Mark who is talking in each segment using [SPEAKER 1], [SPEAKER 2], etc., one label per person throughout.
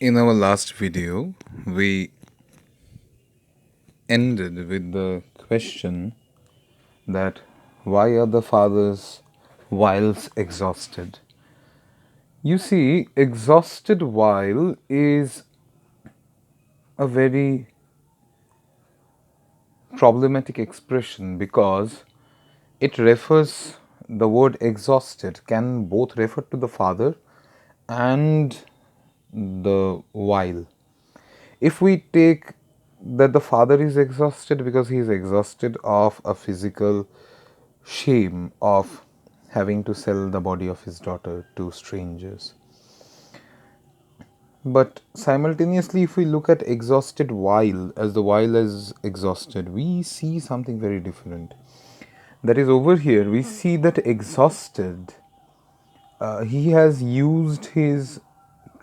[SPEAKER 1] In our last video, we ended with the question that why are the fathers whiles exhausted? You see, exhausted while is a very problematic expression because it refers, the word exhausted can both refer to the father and the while. If we take that the father is exhausted because he is exhausted of a physical shame of having to sell the body of his daughter to strangers. But simultaneously, if we look at exhausted while as the while is exhausted, we see something very different. That is, over here, we see that exhausted, he has used his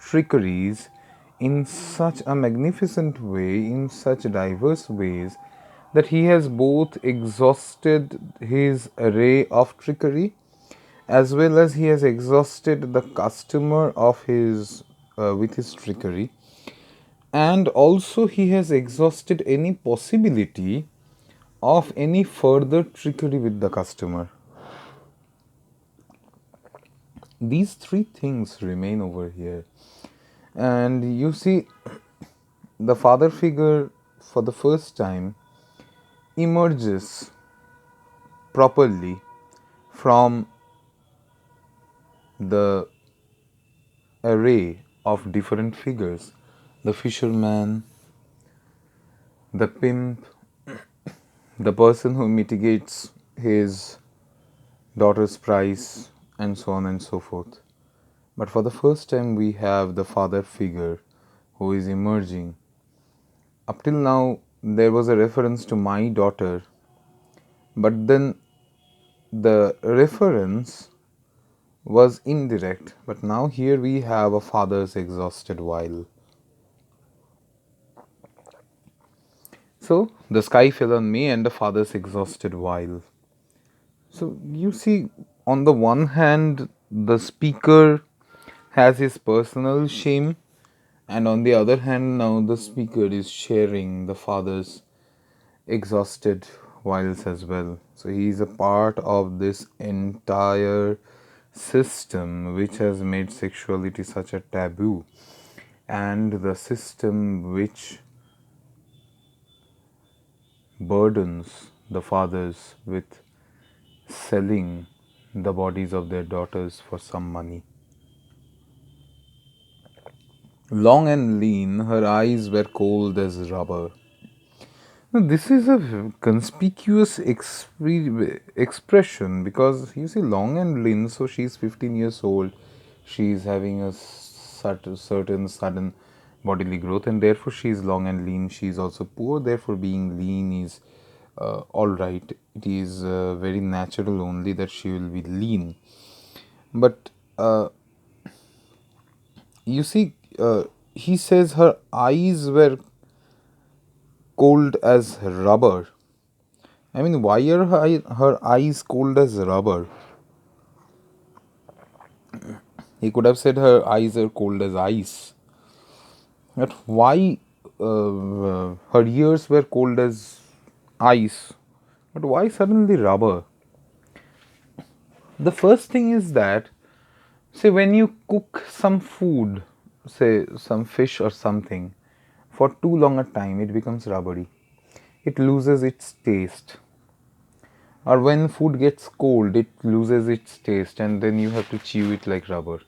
[SPEAKER 1] trickeries in such a magnificent way, in such diverse ways, that he has both exhausted his array of trickery as well as he has exhausted the customer of his with his trickery, and also he has exhausted any possibility of any further trickery with the customer. These three things remain over here, and you see the father figure for the first time emerges properly from the array of different figures: the fisherman, the pimp, the person who mitigates his daughter's price, and so on and so forth. But for the first time, we have the father figure who is emerging. Up till now, there was a reference to my daughter, but then the reference was indirect. But now, here we have a father's exhausted while. So, the sky fell on me and the father's exhausted while. So, you see, on the one hand, the speaker has his personal shame, and on the other hand, now the speaker is sharing the father's exhausted whiles as well. So, he is a part of this entire system which has made sexuality such a taboo, and the system which burdens the fathers with selling the bodies of their daughters for some money. Long and lean, her eyes were cold as rubber. Now, this is a conspicuous expression because you see, long and lean, so she's 15 years old, she's having a certain sudden bodily growth, and therefore she is long and lean. She is also poor, therefore, being lean is alright. It is very natural only that she will be lean. But you see, he says her eyes were cold as rubber. I mean, why are her eyes cold as rubber? He could have said her eyes are cold as ice. But why her ears were cold as ice? But why suddenly rubber? The first thing is that, say, when you cook some food, say some fish or something, for too long a time, it becomes rubbery. It loses its taste. Or when food gets cold, it loses its taste, and then you have to chew it like rubber.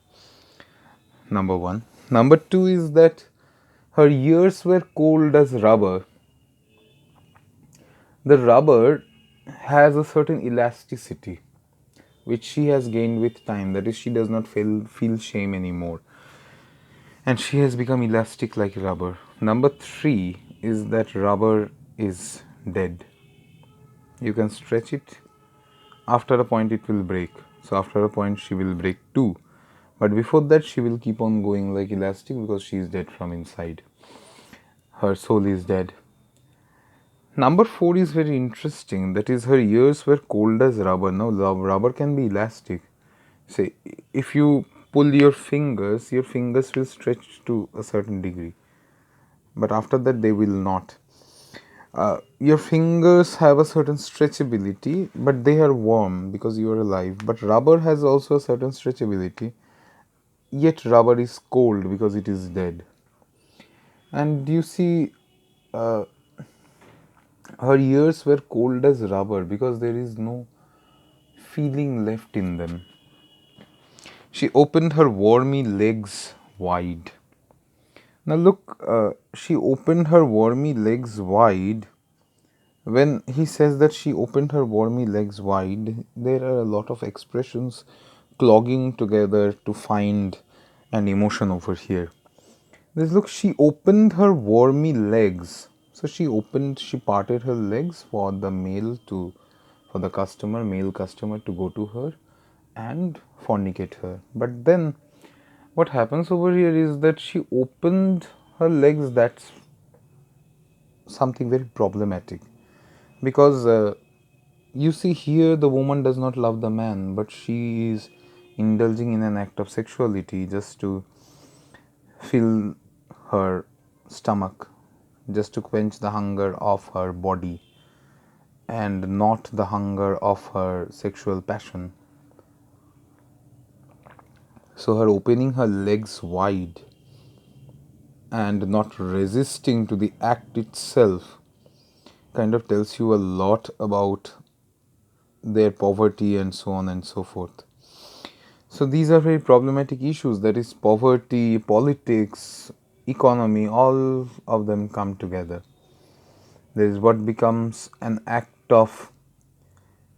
[SPEAKER 1] Number one. Number two is that her ears were cold as rubber. The rubber has a certain elasticity which she has gained with time. That is, she does not feel shame anymore, and she has become elastic like rubber. Number three is that rubber is dead. You can stretch it, after a point it will break. So after a point she will break too, but before that she will keep on going like elastic because she is dead from inside. Her soul is dead. Number four is very interesting. That is, her ears were cold as rubber. Now, rubber can be elastic. Say, if you pull your fingers will stretch to a certain degree, but after that they will not. Your fingers have a certain stretchability, but they are warm because you are alive. But rubber has also a certain stretchability, yet rubber is cold because it is dead. And you see, uh, her ears were cold as rubber because there is no feeling left in them. She opened her wormy legs wide. Now, look, she opened her wormy legs wide. When he says that she opened her wormy legs wide, there are a lot of expressions clogging together to find an emotion over here. This look, she opened her wormy legs. So she parted her legs for the for the customer, male customer to go to her and fornicate her. But then what happens over here is that she opened her legs. That's something very problematic because you see here the woman does not love the man, but she is indulging in an act of sexuality just to fill her stomach, just to quench the hunger of her body and not the hunger of her sexual passion. So her opening her legs wide and not resisting to the act itself kind of tells you a lot about their poverty and so on and so forth. So these are very problematic issues, that is poverty, politics, economy, all of them come together. There is what becomes an act of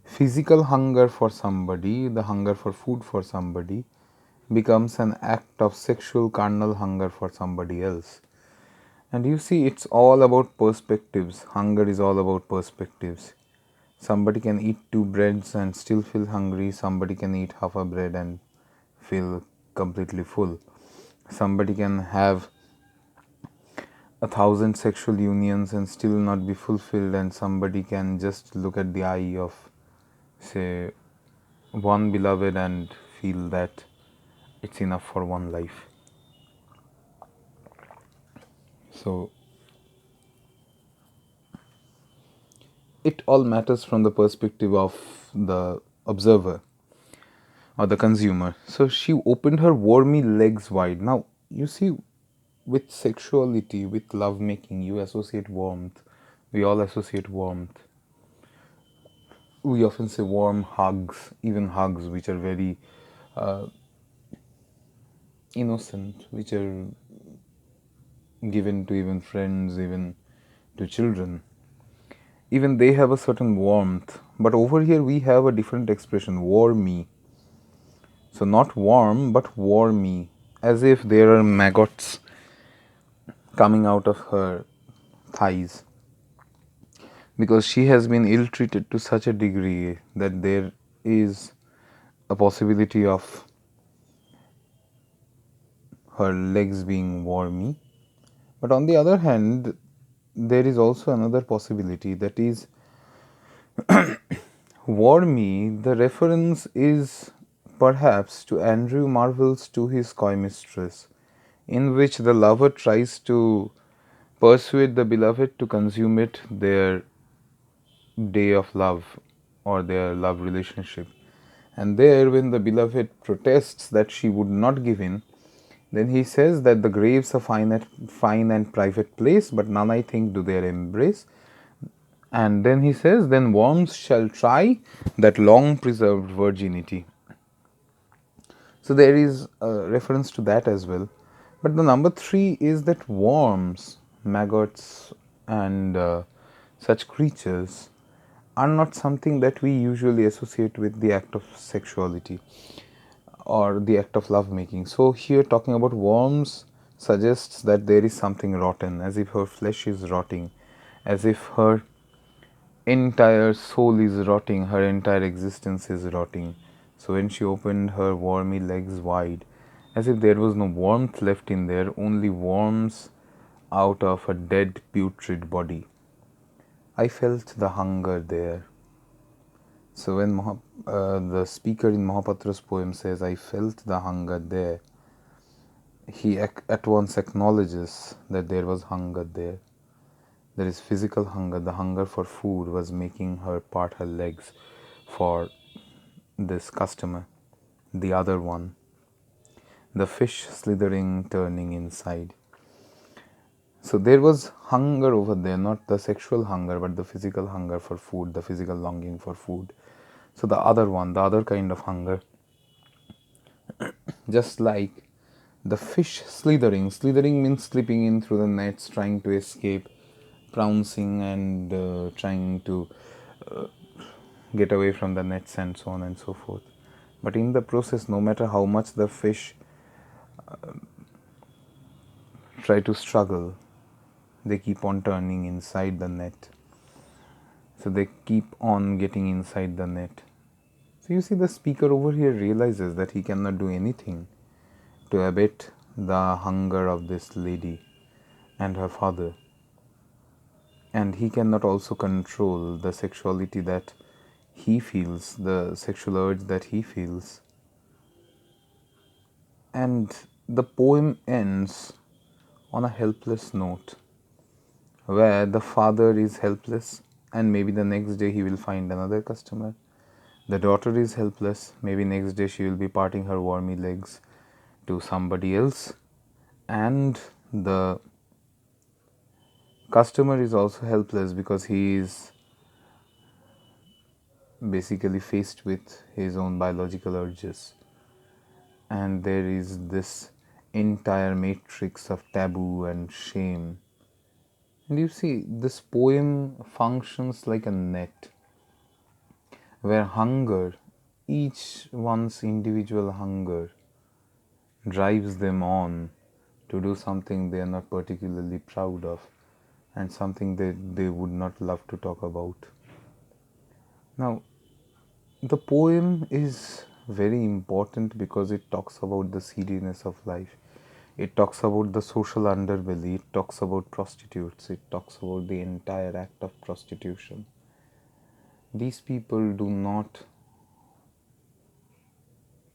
[SPEAKER 1] physical hunger for somebody, the hunger for food for somebody, becomes an act of sexual carnal hunger for somebody else. And you see, it's all about perspectives. Hunger is all about perspectives. Somebody can eat two breads and still feel hungry. Somebody can eat half a bread and feel completely full. Somebody can have 1,000 sexual unions and still not be fulfilled, and somebody can just look at the eye of, say, one beloved and feel that it's enough for one life. So it all matters from the perspective of the observer or the consumer. So she opened her wormy legs wide. Now, you see, with sexuality, with lovemaking, you associate warmth. We all associate warmth. We often say warm hugs, even hugs which are very innocent, which are given to even friends, even to children. Even they have a certain warmth. But over here we have a different expression, warmy. So not warm, but warmy, as if there are maggots coming out of her thighs. Because she has been ill treated to such a degree that there is a possibility of her legs being wormy. But on the other hand, there is also another possibility, that is, wormy. The reference is perhaps to Andrew Marvell's To His Coy Mistress, in which the lover tries to persuade the beloved to consummate their day of love or their love relationship. And there, when the beloved protests that she would not give in, then he says that the graves are fine and private place, but none I think do their embrace. And then he says, then worms shall try that long preserved virginity. So there is a reference to that as well. But the number three is that worms, maggots, and such creatures are not something that we usually associate with the act of sexuality or the act of lovemaking. So here talking about worms suggests that there is something rotten, as if her flesh is rotting, as if her entire soul is rotting, her entire existence is rotting. So when she opened her wormy legs wide, as if there was no warmth left in there, only worms out of a dead putrid body, I felt the hunger there. So when the speaker in Mahapatra's poem says, "I felt the hunger there," he at once acknowledges that there was hunger there. There is physical hunger. The hunger for food was making her part her legs for this customer. The other one, the fish slithering, turning inside. So there was hunger over there, not the sexual hunger, but the physical hunger for food, the physical longing for food. So the other one, the other kind of hunger, just like the fish slithering. Slithering means slipping in through the nets, trying to escape, pouncing and trying to get away from the nets and so on and so forth. But in the process, no matter how much the fish try to struggle, they keep on turning inside the net. So they keep on getting inside the net. So you see, the speaker over here realizes that he cannot do anything to abate the hunger of this lady and her father. And he cannot also control the sexuality that he feels, the sexual urge that he feels. And the poem ends on a helpless note, where the father is helpless and maybe the next day he will find another customer. The daughter is helpless, maybe next day she will be parting her wormy legs to somebody else. And the customer is also helpless because he is basically faced with his own biological urges. And there is this entire matrix of taboo and shame. And you see, this poem functions like a net where hunger, each one's individual hunger, drives them on to do something they are not particularly proud of and something that they would not love to talk about. Now, the poem is very important because it talks about the seriousness of life. It talks about the social underbelly. It talks about prostitutes. It talks about the entire act of prostitution. These people do not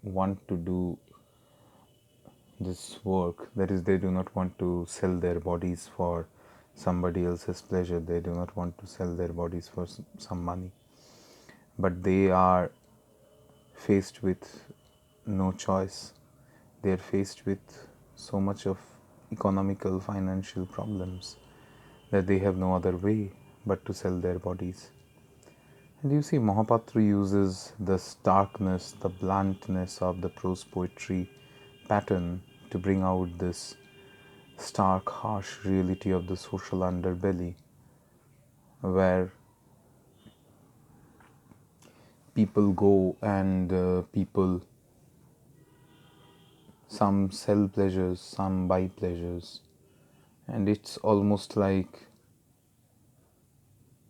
[SPEAKER 1] want to do this work. That is, they do not want to sell their bodies for somebody else's pleasure. They do not want to sell their bodies for some money. But they are faced with no choice. They are faced with so much of economical, financial problems that they have no other way but to sell their bodies. And you see, Mahapatra uses the starkness, the bluntness of the prose poetry pattern to bring out this stark, harsh reality of the social underbelly, where people go and people, some sell pleasures, some buy pleasures, and it's almost like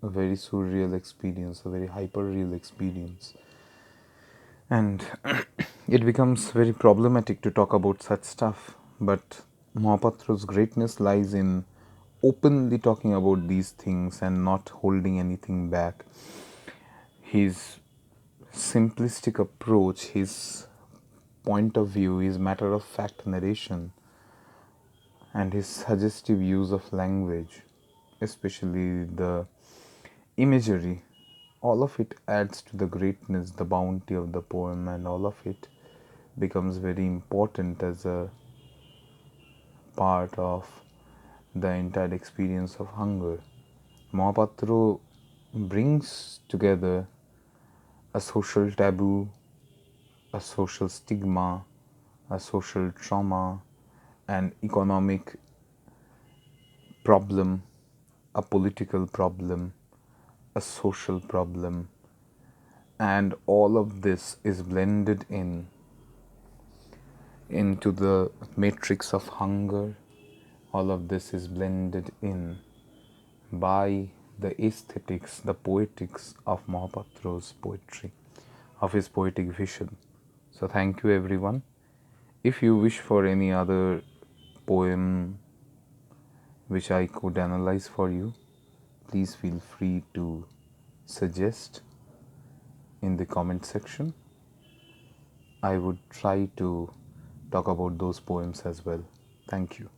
[SPEAKER 1] a very surreal experience, a very hyper real experience. And it becomes very problematic to talk about such stuff. But Mahapatra's greatness lies in openly talking about these things and not holding anything back. His simplistic approach, his point of view, his matter of fact narration, and his suggestive use of language, especially the imagery, all of it adds to the greatness, the bounty of the poem, and all of it becomes very important as a part of the entire experience of hunger. Mahapatra brings together a social taboo, a social stigma, a social trauma, an economic problem, a political problem, a social problem, and all of this is blended into the matrix of hunger. All of this is blended in by the aesthetics, the poetics of Mahapatra's poetry, of his poetic vision. So thank you everyone. If you wish for any other poem which I could analyze for you, please feel free to suggest. in the comment section. I would try to talk about those poems as well. Thank you.